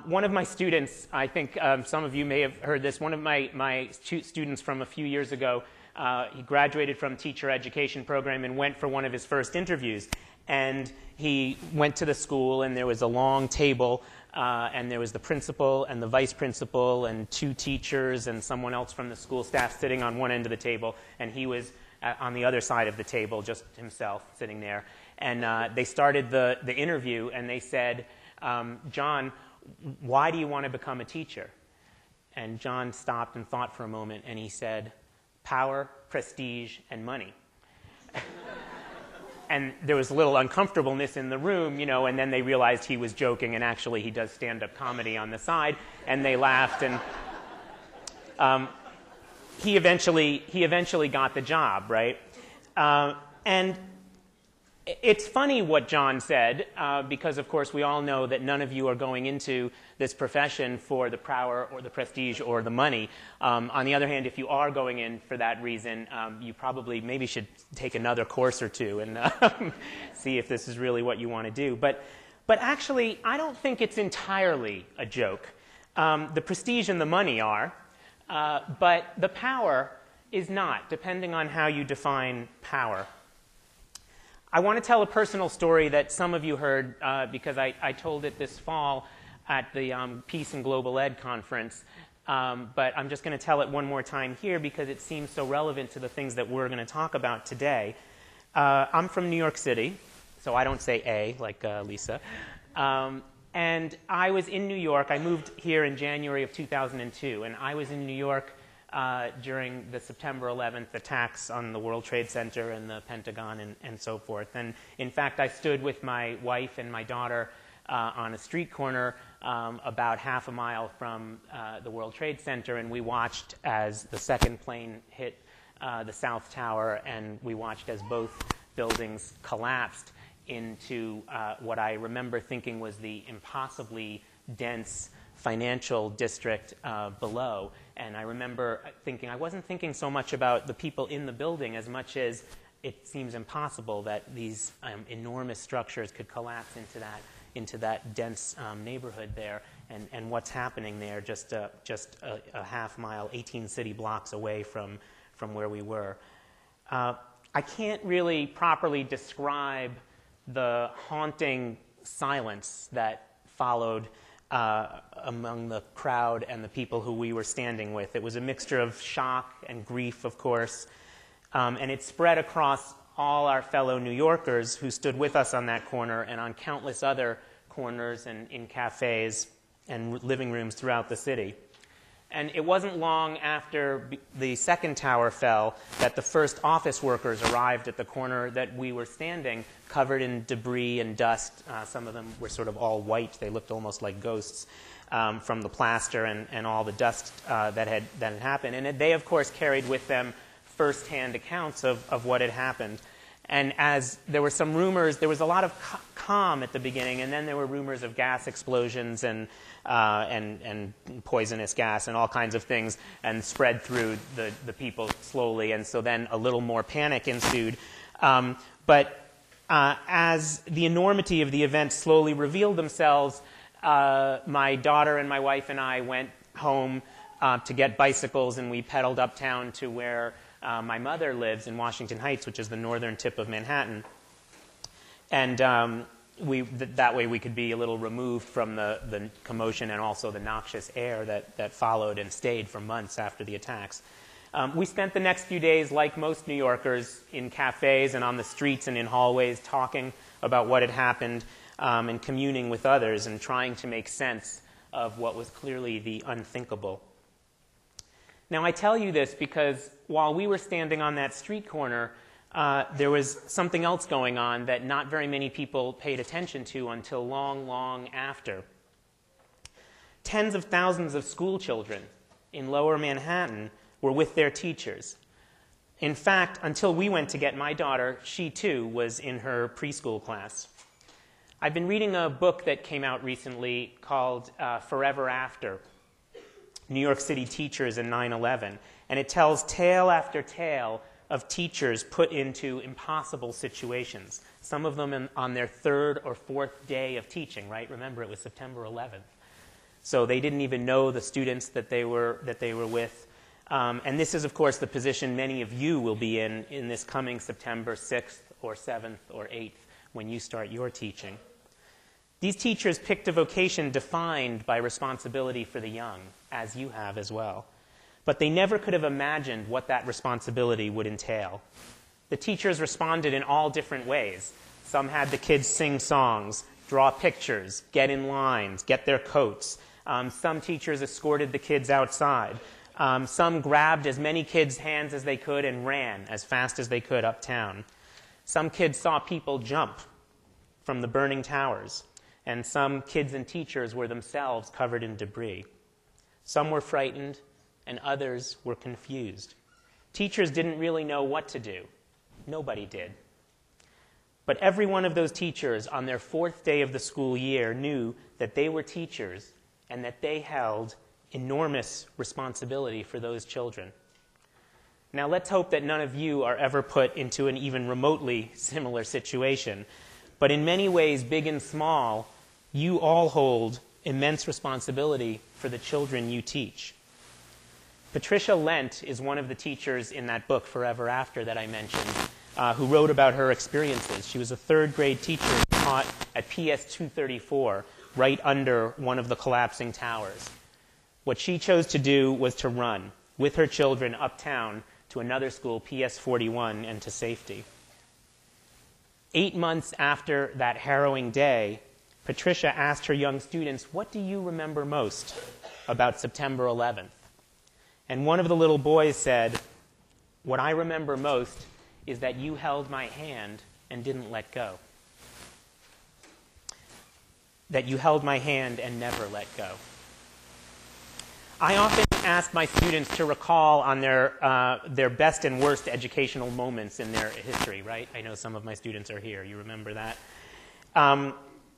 One of my students, I think some of you may have heard this, one of my students from a few years ago, he graduated from teacher education program and went for one of his first interviews. And he went to the school, and there was a long table, and there was the principal and the vice principal and two teachers and someone else from the school staff sitting on one end of the table, and he was on the other side of the table, just himself sitting there. And they started the interview, and they said, John, why do you want to become a teacher? And John stopped and thought for a moment, and he said, power, prestige, and money. And there was a little uncomfortableness in the room, you know, and then they realized he was joking, and actually he does stand-up comedy on the side, and they laughed, and he eventually got the job, right? And it's funny what John said, because, of course, we all know that none of you are going into this profession for the power or the prestige or the money. On the other hand, if you are going in for that reason, you probably maybe should take another course or two and see if this is really what you want to do. But actually, I don't think it's entirely a joke. The prestige and the money are, but the power is not, depending on how you define power. I want to tell a personal story that some of you heard because I told it this fall at the Peace and Global Ed conference, but I'm just going to tell it one more time here because it seems so relevant to the things that we're going to talk about today. I'm from New York City, so I don't say A like Lisa. And I was in New York. I moved here in January of 2002, and I was in New York during the September 11th attacks on the World Trade Center and the Pentagon and so forth. And in fact, I stood with my wife and my daughter on a street corner about half a mile from the World Trade Center, and we watched as the second plane hit the South Tower, and we watched as both buildings collapsed into what I remember thinking was the impossibly dense financial district below. And I remember thinking, I wasn't thinking so much about the people in the building as much as it seems impossible that these enormous structures could collapse into that dense neighborhood there, and what's happening there just a half mile, 18 city blocks away from where we were. I can't really properly describe the haunting silence that followed among the crowd and the people who we were standing with. It was a mixture of shock and grief, of course, and it spread across all our fellow New Yorkers who stood with us on that corner and on countless other corners and in cafes and living rooms throughout the city. And it wasn't long after the second tower fell that the first office workers arrived at the corner that we were standing, covered in debris and dust. Some of them were sort of all white. They looked almost like ghosts from the plaster and all the dust that had happened. And they, of course, carried with them firsthand accounts of what had happened. And as there were some rumors, there was a lot of calm at the beginning, and then there were rumors of gas explosions and poisonous gas and all kinds of things, and spread through the people slowly. And so then a little more panic ensued. But as the enormity of the event slowly revealed themselves, my daughter and my wife and I went home to get bicycles, and we pedaled uptown to where my mother lives in Washington Heights, which is the northern tip of Manhattan. And that way we could be a little removed from the commotion and also the noxious air that followed and stayed for months after the attacks. We spent the next few days, like most New Yorkers, in cafes and on the streets and in hallways talking about what had happened and communing with others and trying to make sense of what was clearly the unthinkable. Now, I tell you this because while we were standing on that street corner, there was something else going on that not very many people paid attention to until long, long after. Tens of thousands of school children in Lower Manhattan were with their teachers. In fact, until we went to get my daughter, she too was in her preschool class. I've been reading a book that came out recently called Forever After, New York City Teachers and 9/11, and it tells tale after tale of teachers put into impossible situations, some of them on their third or fourth day of teaching, right? Remember, it was September 11th. So they didn't even know the students that they were with. And this is, of course, the position many of you will be in this coming September 6th or 7th or 8th when you start your teaching. These teachers picked a vocation defined by responsibility for the young, as you have as well. But they never could have imagined what that responsibility would entail. The teachers responded in all different ways. Some had the kids sing songs, draw pictures, get in lines, get their coats. Some teachers escorted the kids outside. Some grabbed as many kids' hands as they could and ran as fast as they could uptown. Some kids saw people jump from the burning towers, and some kids and teachers were themselves covered in debris. Some were frightened, and others were confused. Teachers didn't really know what to do. Nobody did. But every one of those teachers on their 4th day of the school year knew that they were teachers and that they held enormous responsibility for those children. Now, let's hope that none of you are ever put into an even remotely similar situation. But in many ways, big and small, you all hold immense responsibility for the children you teach. Patricia Lent is one of the teachers in that book, Forever After, that I mentioned, who wrote about her experiences. She was a 3rd grade teacher who taught at PS 234, right under one of the collapsing towers. What she chose to do was to run with her children uptown to another school, PS 41, and to safety. 8 months after that harrowing day, Patricia asked her young students, "What do you remember most about September 11th?" And one of the little boys said, "What I remember most is that you held my hand and didn't let go. That you held my hand and never let go." I often ask my students to recall on their best and worst educational moments in their history, right? I know some of my students are here. You remember that?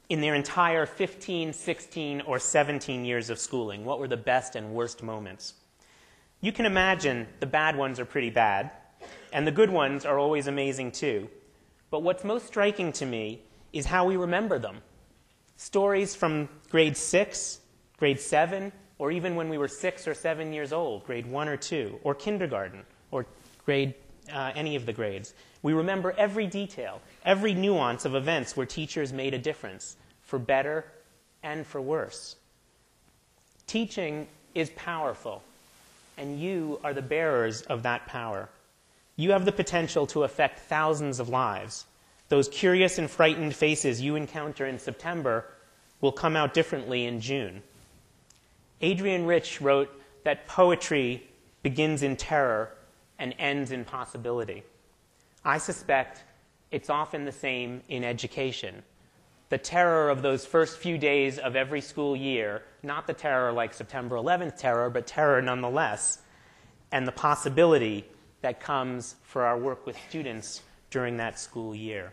In their entire 15, 16, or 17 years of schooling, what were the best and worst moments? You can imagine the bad ones are pretty bad, and the good ones are always amazing too. But what's most striking to me is how we remember them. Stories from grade 6, grade 7, or even when we were 6 or 7 years old, grade 1 or 2, or kindergarten, or any of the grades. We remember every detail, every nuance of events where teachers made a difference, for better and for worse. Teaching is powerful, and you are the bearers of that power. You have the potential to affect thousands of lives. Those curious and frightened faces you encounter in September will come out differently in June. Adrienne Rich wrote that poetry begins in terror and ends in possibility. I suspect it's often the same in education. The terror of those first few days of every school year, not the terror like September 11th terror, but terror nonetheless, and the possibility that comes for our work with students during that school year.